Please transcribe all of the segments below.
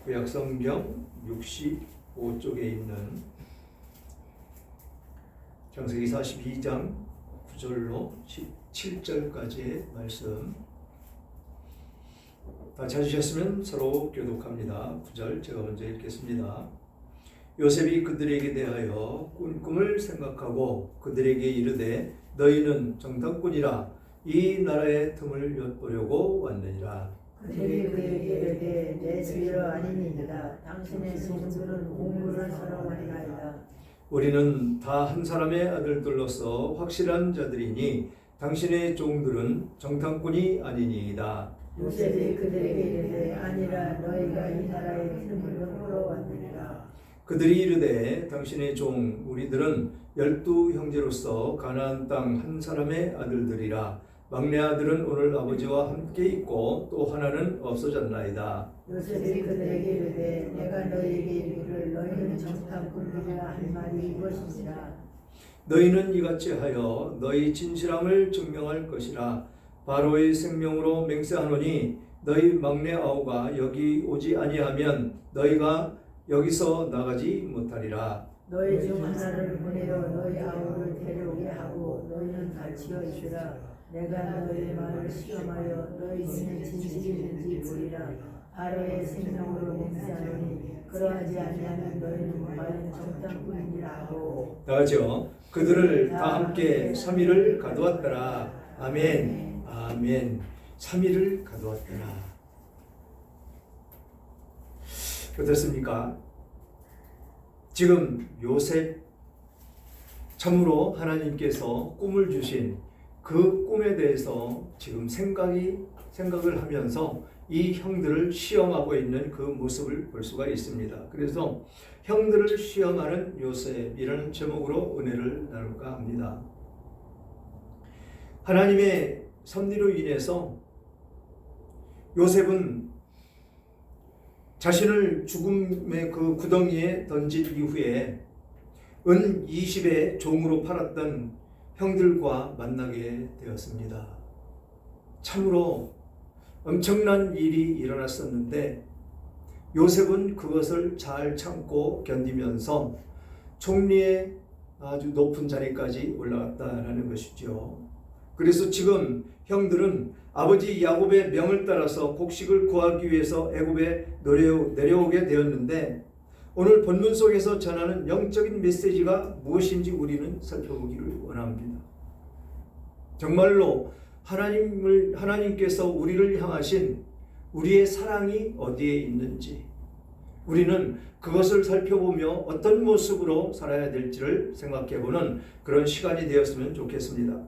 구약성경 65쪽에 있는 창세기 42장 9절로 17절까지의 말씀 다 찾으셨으면 서로 교독합니다. 9절 제가 먼저 읽겠습니다. 요셉이 그들에게 대하여 꾼 꿈을 생각하고 그들에게 이르되 너희는 정탐꾼이라 이 나라의 틈을 엿보려고 왔느니라. 그들이 그에게 이르되 내 죄로 아니니이다. 당신의 종들은 공물을 사러 가리나이다. 우리는 다 한 사람의 아들들로서 확실한 자들이니 당신의 종들은 정탐꾼이 아니니이다. 요셉이 그들에게 이르되 아니라 너희가 이 나라의 틈을 엿보러 왔느니라. 그들이 이르되 당신의 종 우리들은 12 형제로서 가나안 땅 한 사람의 아들들이라. 막내 아들은 오늘 아버지와 함께 있고 또 하나는 없어졌나이다. 요셉이 그들에게 이르되 내가 너희에게 이르기를 너희는 정탐꾼이라 할 말이 이것이니라. 너희는 이같이 하여 너희 진실함을 증명할 것이라. 바로의 생명으로 맹세하노니 너희 막내 아우가 여기 오지 아니하면 너희가 여기서 나가지 못하리라. 너희 중 하나를 보내어 너희 아우를 데려오게 하고 너희는 갇혀 있으라. 내가 너희의 마음을 시험하여 너희 중에 진실인지 보리라. 바로의 생명으로 맹세하노니 그러하지 아니하면 너희는 과연 정탐꾼이라 하고. 나가죠. 그들을 다 함께 3일을 가두었더라. 아멘. 아멘. 3일을 가두었더라. 어떻습니까? 지금 요셉 참으로 하나님께서 꿈을 주신 그 꿈에 대해서 지금 생각을 하면서 이 형들을 시험하고 있는 그 모습을 볼 수가 있습니다. 그래서 형들을 시험하는 요셉이라는 제목으로 은혜를 나눌까 합니다. 하나님의 섭리로 인해서 요셉은 자신을 죽음의 그 구덩이에 던진 이후에 은 20의 종으로 팔았던 형들과 만나게 되었습니다. 참으로 엄청난 일이 일어났었는데 요셉은 그것을 잘 참고 견디면서 총리의 아주 높은 자리까지 올라갔다라는 것이죠. 그래서 지금 형들은 아버지 야곱의 명을 따라서 곡식을 구하기 위해서 애굽에 내려오게 되었는데 오늘 본문 속에서 전하는 영적인 메시지가 무엇인지 우리는 살펴보기를 원합니다. 정말로 하나님께서 우리를 향하신 우리의 사랑이 어디에 있는지 우리는 그것을 살펴보며 어떤 모습으로 살아야 될지를 생각해보는 그런 시간이 되었으면 좋겠습니다.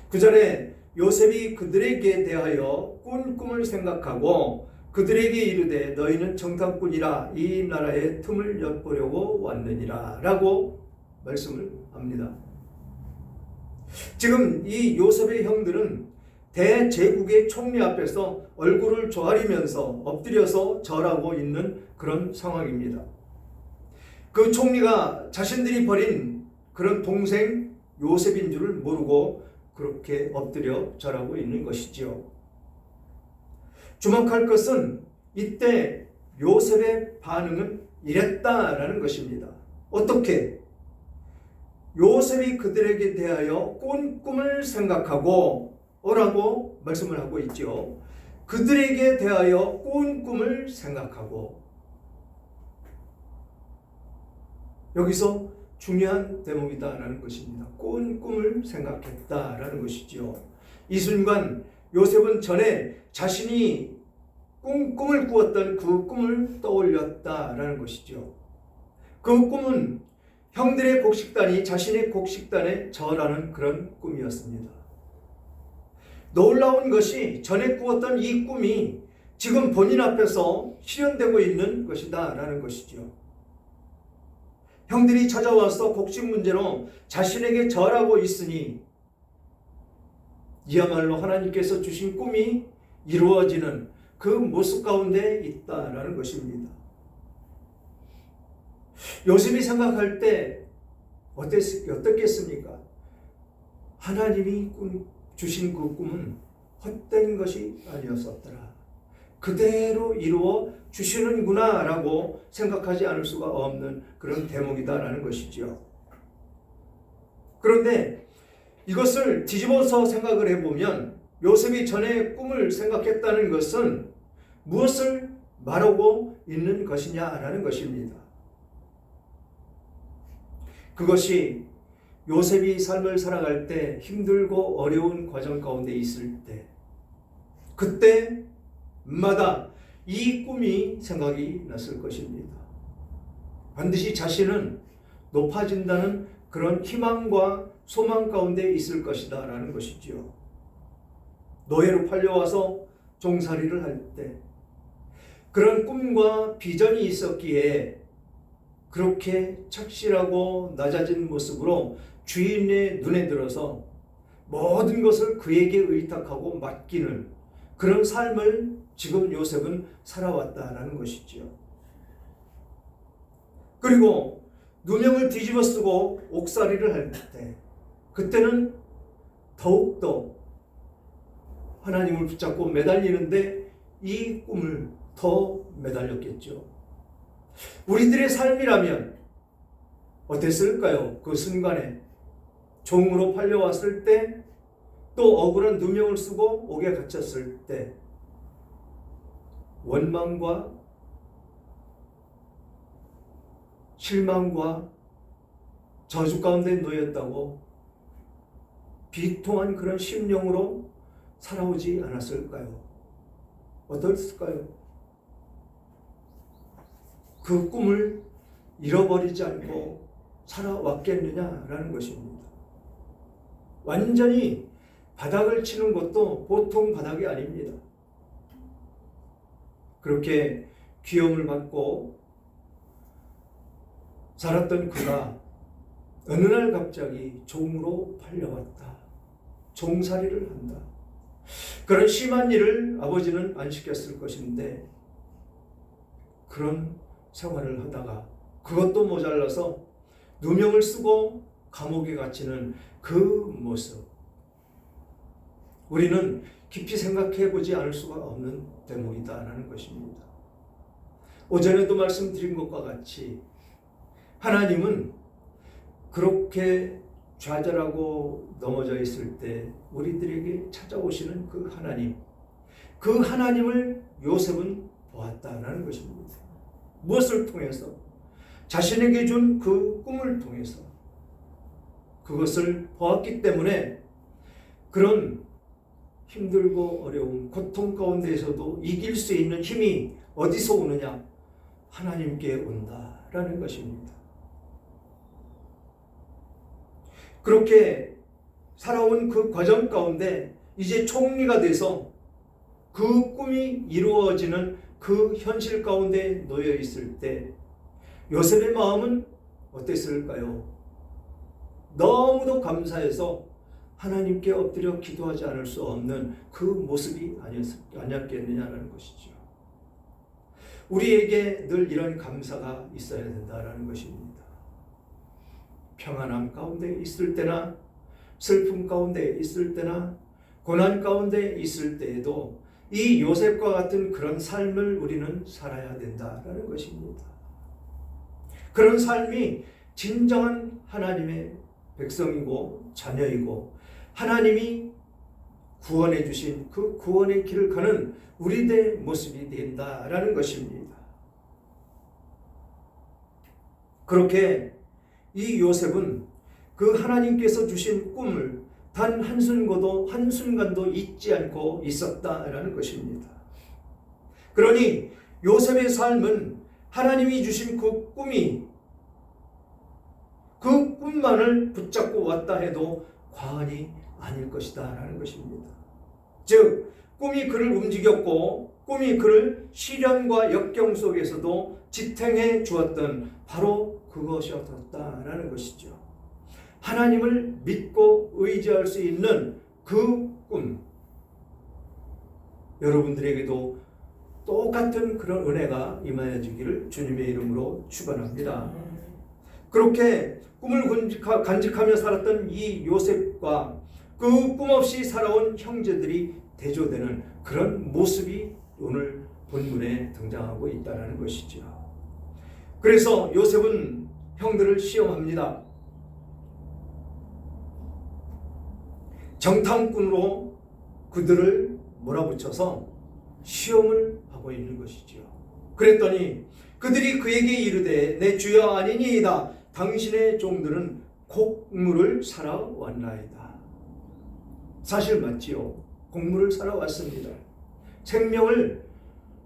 그 전에 요셉이 그들에게 대하여 꾼 꿈을 생각하고 그들에게 이르되 너희는 정탐꾼이라 이 나라의 틈을 엿보려고 왔느니라 라고 말씀을 합니다. 지금 이 요셉의 형들은 대제국의 총리 앞에서 얼굴을 조아리면서 엎드려서 절하고 있는 그런 상황입니다. 그 총리가 자신들이 버린 그런 동생 요셉인 줄을 모르고 그렇게 엎드려 절하고 있는 것이지요. 주목할 것은 이때 요셉의 반응은 이랬다라는 것입니다. 어떻게? 요셉이 그들에게 대하여 꾼 꿈을 생각하고 라고 말씀을 하고 있죠. 그들에게 대하여 꾼 꿈을 생각하고 여기서 중요한 대목이다라는 것입니다. 꾼 꿈을 생각했다라는 것이죠. 이 순간 요셉은 전에 자신이 꿈을 꾸었던 그 꿈을 떠올렸다라는 것이죠. 그 꿈은 형들의 곡식단이 자신의 곡식단에 절하는 그런 꿈이었습니다. 놀라운 것이 전에 꾸었던 이 꿈이 지금 본인 앞에서 실현되고 있는 것이다라는 것이죠. 형들이 찾아와서 곡식 문제로 자신에게 절하고 있으니 이야말로 하나님께서 주신 꿈이 이루어지는 그 모습 가운데 있다라는 것입니다. 요셉이 생각할 때 어떻겠습니까? 하나님이 주신 그 꿈은 헛된 것이 아니었었더라. 그대로 이루어 주시는구나 라고 생각하지 않을 수가 없는 그런 대목이다라는 것이죠. 그런데 이것을 뒤집어서 생각을 해보면 요셉이 전에 꿈을 생각했다는 것은 무엇을 말하고 있는 것이냐라는 것입니다. 그것이 요셉이 삶을 살아갈 때 힘들고 어려운 과정 가운데 있을 때 그때마다 이 꿈이 생각이 났을 것입니다. 반드시 자신은 높아진다는 그런 희망과 소망 가운데 있을 것이다 라는 것이지요. 노예로 팔려와서 종살이를 할 때 그런 꿈과 비전이 있었기에 그렇게 착실하고 낮아진 모습으로 주인의 눈에 들어서 모든 것을 그에게 의탁하고 맡기는 그런 삶을 지금 요셉은 살아왔다라는 것이지요. 그리고 누명을 뒤집어 쓰고 옥살이를 할 때 그때는 더욱더 하나님을 붙잡고 매달리는데 이 꿈을 더 매달렸겠죠. 우리들의 삶이라면 어땠을까요? 그 순간에 종으로 팔려왔을 때 또 억울한 누명을 쓰고 옥에 갇혔을 때 원망과 실망과 저주 가운데 놓였다고 비통한 그런 심령으로 살아오지 않았을까요? 어떻을까요? 그 꿈을 잃어버리지 않고 살아왔겠느냐라는 것입니다. 완전히 바닥을 치는 것도 보통 바닥이 아닙니다. 그렇게 귀염을 받고 살았던 그가 어느 날 갑자기 종으로 팔려왔다. 종살이를 한다. 그런 심한 일을 아버지는 안 시켰을 것인데 그런 생활을 하다가 그것도 모자라서 누명을 쓰고 감옥에 갇히는 그 모습, 우리는 깊이 생각해 보지 않을 수가 없는 대목이다라는 것입니다. 오전에도 말씀드린 것과 같이 하나님은 그렇게 좌절하고 넘어져 있을 때 우리들에게 찾아오시는 그 하나님을 요셉은 보았다라는 것입니다. 무엇을 통해서? 자신에게 준 그 꿈을 통해서 그것을 보았기 때문에 그런 힘들고 어려움, 고통 가운데에서도 이길 수 있는 힘이 어디서 오느냐? 하나님께 온다라는 것입니다. 그렇게 살아온 그 과정 가운데 이제 총리가 돼서 그 꿈이 이루어지는 그 현실 가운데 놓여 있을 때 요셉의 마음은 어땠을까요? 너무도 감사해서 하나님께 엎드려 기도하지 않을 수 없는 그 모습이 아니었겠느냐라는 것이죠. 우리에게 늘 이런 감사가 있어야 된다라는 것입니다. 평안함 가운데 있을 때나 슬픔 가운데 있을 때나 고난 가운데 있을 때에도 이 요셉과 같은 그런 삶을 우리는 살아야 된다라는 것입니다. 그런 삶이 진정한 하나님의 백성이고 자녀이고 하나님이 구원해 주신 그 구원의 길을 가는 우리들의 모습이 된다라는 것입니다. 그렇게 이 요셉은 그 하나님께서 주신 꿈을 단 한순간도 잊지 않고 있었다라는 것입니다. 그러니 요셉의 삶은 하나님이 주신 그 꿈이 그 꿈만을 붙잡고 왔다 해도 과언이 아닐 것이다 라는 것입니다. 즉 꿈이 그를 움직였고 꿈이 그를 시련과 역경 속에서도 지탱해 주었던 바로 그것이었다라는 것이죠. 하나님을 믿고 의지할 수 있는 그 꿈, 여러분들에게도 똑같은 그런 은혜가 임하여 주기를 주님의 이름으로 축원합니다. 그렇게 꿈을 간직하며 살았던 이 요셉과 그 꿈 없이 살아온 형제들이 대조되는 그런 모습이 오늘 본문에 등장하고 있다는 것이죠. 그래서 요셉은 형들을 시험합니다. 정탐꾼으로 그들을 몰아붙여서 시험을 하고 있는 것이지요. 그랬더니 그들이 그에게 이르되 내 주여 아니니이다. 당신의 종들은 곡물을 사러 왔나이다. 사실 맞지요. 곡물을 사러 왔습니다. 생명을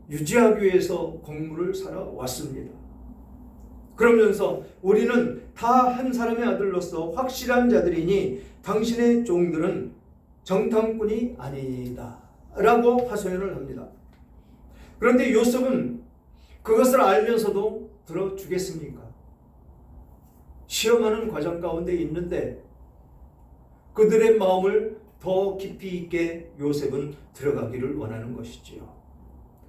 유지하기 위해서 곡물을 사러 왔습니다. 그러면서 우리는 다 한 사람의 아들로서 확실한 자들이니 당신의 종들은 정탐꾼이 아니다 라고 하소연을 합니다. 그런데 요셉은 그것을 알면서도 들어주겠습니까? 시험하는 과정 가운데 있는데 그들의 마음을 더 깊이 있게 요셉은 들어가기를 원하는 것이지요.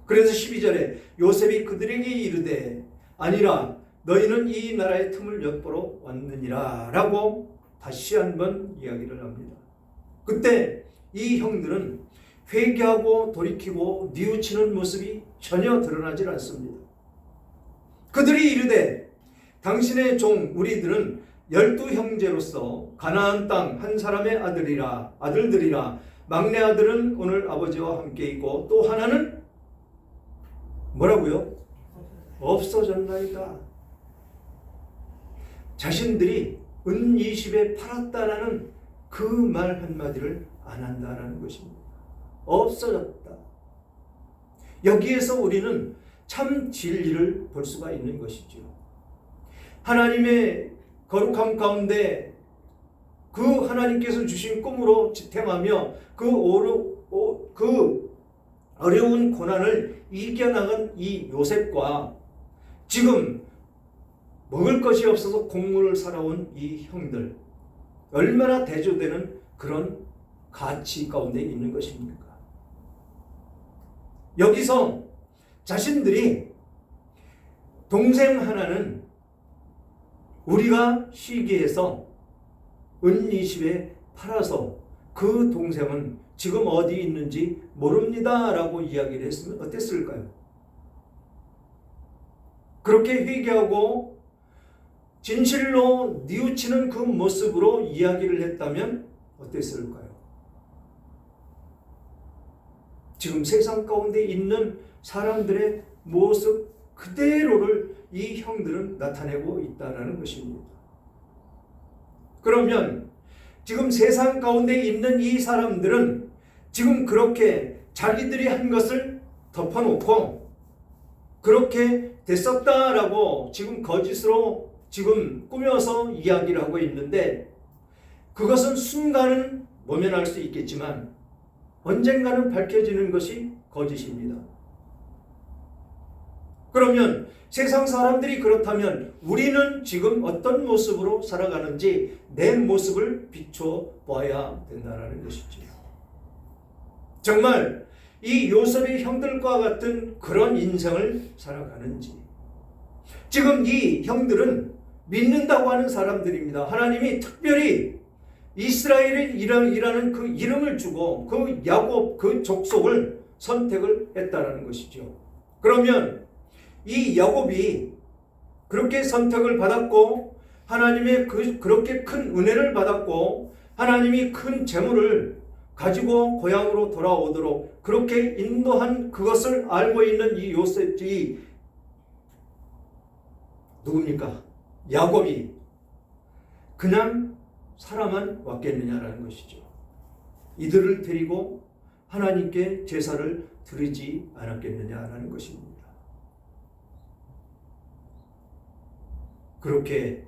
그래서 12절에 요셉이 그들에게 이르되 아니라 너희는 이 나라의 틈을 엿보러 왔느니라 라고 다시 한번 이야기를 합니다. 그때 이 형들은 회개하고 돌이키고 뉘우치는 모습이 전혀 드러나질 않습니다. 그들이 이르되 당신의 종 우리들은 12형제로서 가나안 땅 한 사람의 아들들이라 막내 아들은 오늘 아버지와 함께 있고 또 하나는 뭐라고요? 없어졌나이다. 자신들이 은 20에 팔았다라는 그 말 한마디를 안 한다라는 것입니다. 없어졌다. 여기에서 우리는 참 진리를 볼 수가 있는 것이죠. 하나님의 거룩함 가운데 그 하나님께서 주신 꿈으로 지탱하며 그 어려운 고난을 이겨나간 이 요셉과 지금 먹을 것이 없어서 곡물을 사러 온 이 형들, 얼마나 대조되는 그런 가치 가운데 있는 것입니까? 여기서 자신들이 동생 하나는 우리가 시기해서 은 20에 팔아서 그 동생은 지금 어디 있는지 모릅니다 라고 이야기를 했으면 어땠을까요? 그렇게 회개하고 진실로 뉘우치는 그 모습으로 이야기를 했다면 어땠을까요? 지금 세상 가운데 있는 사람들의 모습 그대로를 이 형들은 나타내고 있다는 것입니다. 그러면 지금 세상 가운데 있는 이 사람들은 지금 그렇게 자기들이 한 것을 덮어놓고 그렇게 됐었다라고 지금 거짓으로 지금 꾸며서 이야기를 하고 있는데 그것은 순간은 모면할 수 있겠지만 언젠가는 밝혀지는 것이 거짓입니다. 그러면 세상 사람들이 그렇다면 우리는 지금 어떤 모습으로 살아가는지 내 모습을 비춰봐야 된다는 것이죠. 정말 이 요셉의 형들과 같은 그런 인생을 살아가는지. 지금 이 형들은 믿는다고 하는 사람들입니다. 하나님이 특별히 이스라엘이라는 그 이름을 주고 그 야곱 그 족속을 선택을 했다는 것이죠. 그러면 이 야곱이 그렇게 선택을 받았고 하나님의 그렇게 큰 은혜를 받았고 하나님이 큰 재물을 가지고 고향으로 돌아오도록 그렇게 인도한 그것을 알고 있는 이 요셉이 누굽니까? 야곱이 그냥 살아만 왔겠느냐라는 것이죠. 이들을 데리고 하나님께 제사를 드리지 않았겠느냐라는 것입니다. 그렇게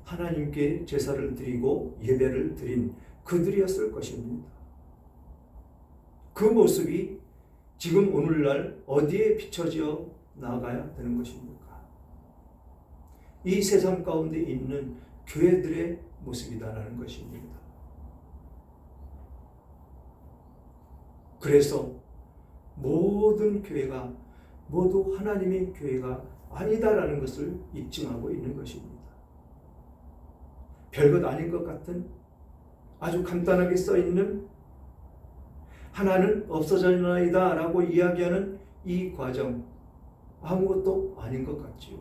하나님께 제사를 드리고 예배를 드린 그들이었을 것입니다. 그 모습이 지금 오늘날 어디에 비춰져 나가야 되는 것입니까? 이 세상 가운데 있는 교회들의 모습이다라는 것입니다. 그래서 모든 교회가 모두 하나님의 교회가 아니다라는 것을 입증하고 있는 것입니다. 별것 아닌 것 같은 아주 간단하게 써있는 하나는 없어졌나이다 라고 이야기하는 이 과정 아무것도 아닌 것 같지요.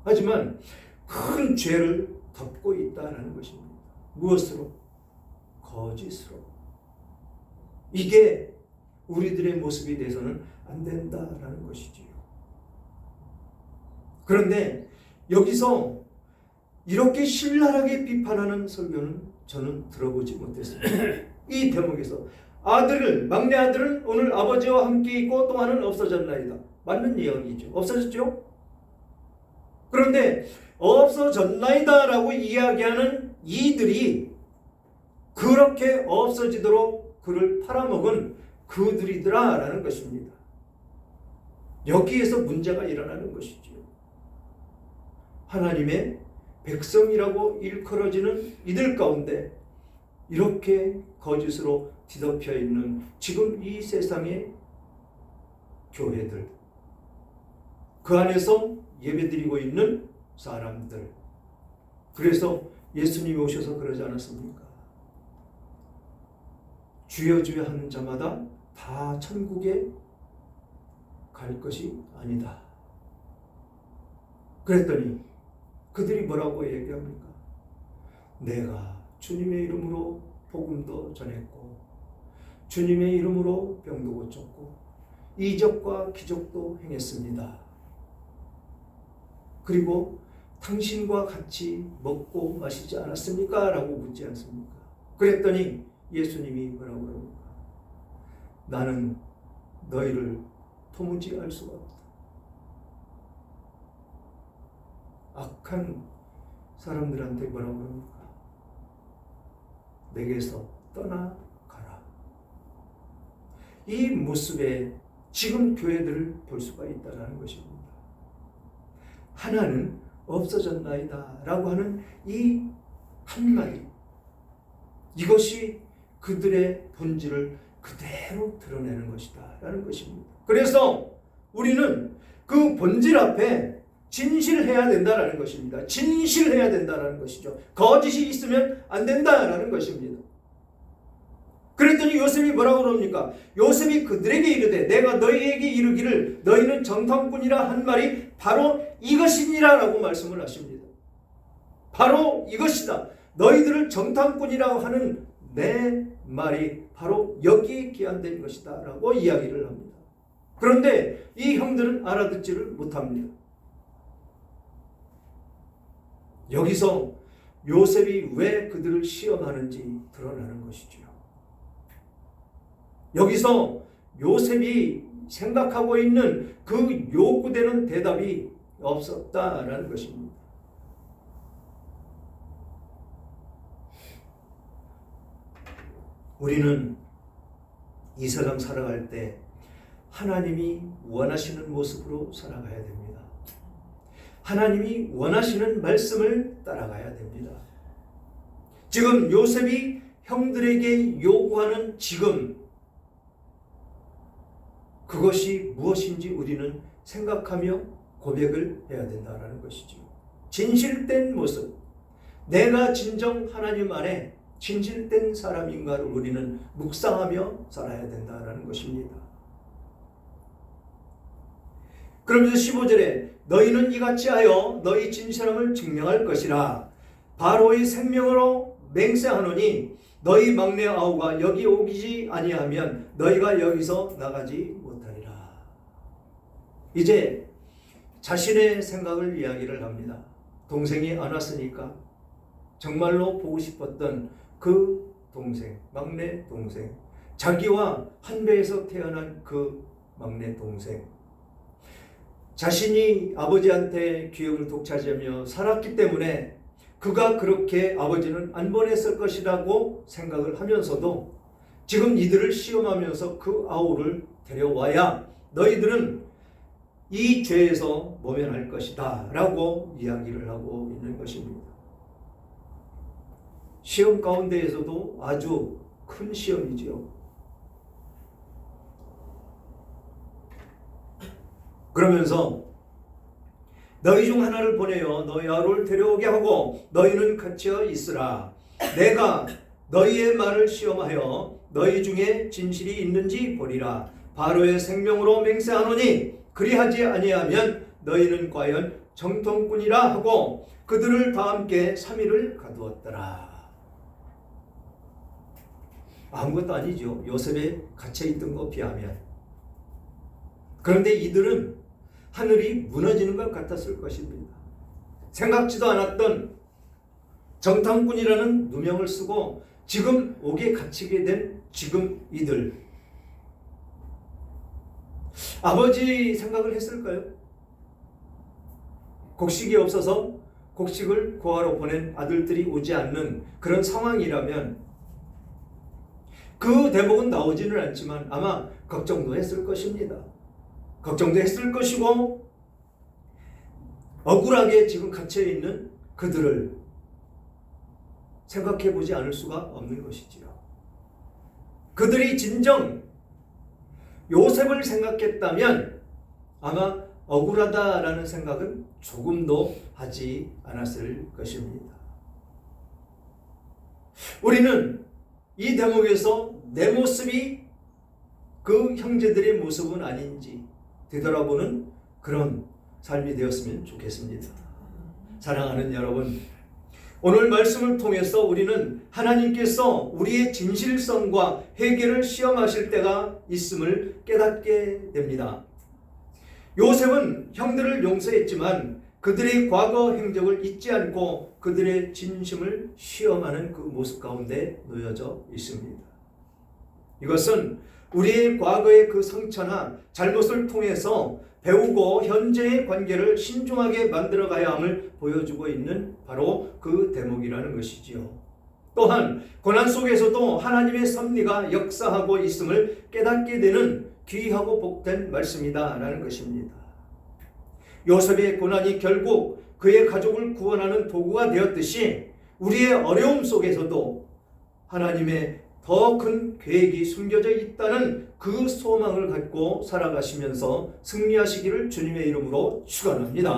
하지만 큰 죄를 덮고 있다는 것입니다. 무엇으로? 거짓으로. 이게 우리들의 모습이 돼서는 안 된다라는 것이지요. 그런데 여기서 이렇게 신랄하게 비판하는 설교는 저는 들어보지 못했습니다. 이 대목에서 막내 아들은 오늘 아버지와 함께 있고 동안은 없어졌나이다. 맞는 이야기죠. 없어졌죠? 그런데 없어졌나이다라고 이야기하는 이들이 그렇게 없어지도록 그를 팔아먹은 그들이더라라는 것입니다. 여기에서 문제가 일어나는 것이죠. 하나님의 백성이라고 일컬어지는 이들 가운데 이렇게 거짓으로 뒤덮여 있는 지금 이 세상의 교회들, 그 안에서 예배드리고 있는 사람들. 그래서 예수님이 오셔서 그러지 않았습니까? 주여 주여 하는 자마다 다 천국에 갈 것이 아니다. 그랬더니 그들이 뭐라고 얘기합니까? 내가 주님의 이름으로 복음도 전했고 주님의 이름으로 병도 고쳤고 이적과 기적도 행했습니다. 그리고 당신과 같이 먹고 마시지 않았습니까? 라고 묻지 않습니까? 그랬더니 예수님이 뭐라고 그럽니까? 나는 너희를 도무지 알 수가 없다. 악한 사람들한테 뭐라고 그럽니까? 내게서 떠나가라. 이 모습에 지금 교회들을 볼 수가 있다는 것입니다. 하나는 없어졌나이다 라고 하는 이 한마디, 이것이 그들의 본질을 그대로 드러내는 것이다 라는 것입니다. 그래서 우리는 그 본질 앞에 진실해야 된다라는 것입니다. 진실해야 된다라는 것이죠. 거짓이 있으면 안 된다라는 것입니다. 그랬더니 요셉이 뭐라고 그럽니까? 요셉이 그들에게 이르되 내가 너희에게 이르기를 너희는 정탐꾼이라 한 말이 바로 이것이니라 라고 말씀을 하십니다. 바로 이것이다. 너희들을 정탐꾼이라고 하는 내 말이 바로 여기에 기한된 것이다 라고 이야기를 합니다. 그런데 이 형들은 알아듣지를 못합니다. 여기서 요셉이 왜 그들을 시험하는지 드러나는 것이죠. 여기서 요셉이 생각하고 있는 그 요구되는 대답이 없었다라는 것입니다. 우리는 이 세상 살아갈 때 하나님이 원하시는 모습으로 살아가야 됩니다. 하나님이 원하시는 말씀을 따라가야 됩니다. 지금 요셉이 형들에게 요구하는 지금 그것이 무엇인지 우리는 생각하며 고백을 해야 된다는 것이죠. 진실된 모습, 내가 진정 하나님 안에 진실된 사람인가를 우리는 묵상하며 살아야 된다는 것입니다. 그러면서 15절에 너희는 이같이 하여 너희 진실함을 증명할 것이라 바로의 생명으로 맹세하노니 너희 막내 아우가 여기 오기지 아니하면 너희가 여기서 나가지 못하리라. 이제 자신의 생각을 이야기를 합니다. 동생이 안 왔으니까 정말로 보고 싶었던 그 동생, 막내 동생, 자기와 한 배에서 태어난 그 막내 동생, 자신이 아버지한테 기업을 독차지하며 살았기 때문에 그가 그렇게 아버지는 안 보냈을 것이라고 생각을 하면서도 지금 이들을 시험하면서 그 아우를 데려와야 너희들은 이 죄에서 모면할 것이다 라고 이야기를 하고 있는 것입니다. 시험 가운데에서도 아주 큰 시험이지요. 그러면서 너희 중 하나를 보내어 너희 아우를 데려오게 하고 너희는 갇혀 있으라. 내가 너희의 말을 시험하여 너희 중에 진실이 있는지 보리라. 바로의 생명으로 맹세하노니 그리하지 아니하면 너희는 과연 정통꾼이라 하고 그들을 다 함께 3일을 가두었더라. 아무것도 아니죠. 요셉에 갇혀있던 것 비하면. 그런데 이들은 하늘이 무너지는 것 같았을 것입니다. 생각지도 않았던 정탐꾼이라는 누명을 쓰고 지금 옥에 갇히게 된 지금 이들. 아버지 생각을 했을까요? 곡식이 없어서 곡식을 구하러 보낸 아들들이 오지 않는 그런 상황이라면 그 대목은 나오지는 않지만 아마 걱정도 했을 것입니다. 걱정도 했을 것이고 억울하게 지금 갇혀있는 그들을 생각해 보지 않을 수가 없는 것이지요. 그들이 진정 요셉을 생각했다면 아마 억울하다라는 생각은 조금도 하지 않았을 것입니다. 우리는 이 대목에서 내 모습이 그 형제들의 모습은 아닌지 되돌아보는 그런 삶이 되었으면 좋겠습니다. 사랑하는 여러분, 오늘 말씀을 통해서 우리는 하나님께서 우리의 진실성과 회개를 시험하실 때가 있음을 깨닫게 됩니다. 요셉은 형들을 용서했지만 그들의 과거 행적을 잊지 않고 그들의 진심을 시험하는 그 모습 가운데 놓여져 있습니다. 이것은 우리의 과거의 그 상처나 잘못을 통해서 배우고 현재의 관계를 신중하게 만들어 가야 함을 보여주고 있는 바로 그 대목이라는 것이지요. 또한 고난 속에서도 하나님의 섭리가 역사하고 있음을 깨닫게 되는 귀하고 복된 말씀이다라는 것입니다. 요셉의 고난이 결국 그의 가족을 구원하는 도구가 되었듯이 우리의 어려움 속에서도 하나님의 더 큰 계획이 숨겨져 있다는 그 소망을 갖고 살아가시면서 승리하시기를 주님의 이름으로 축원합니다.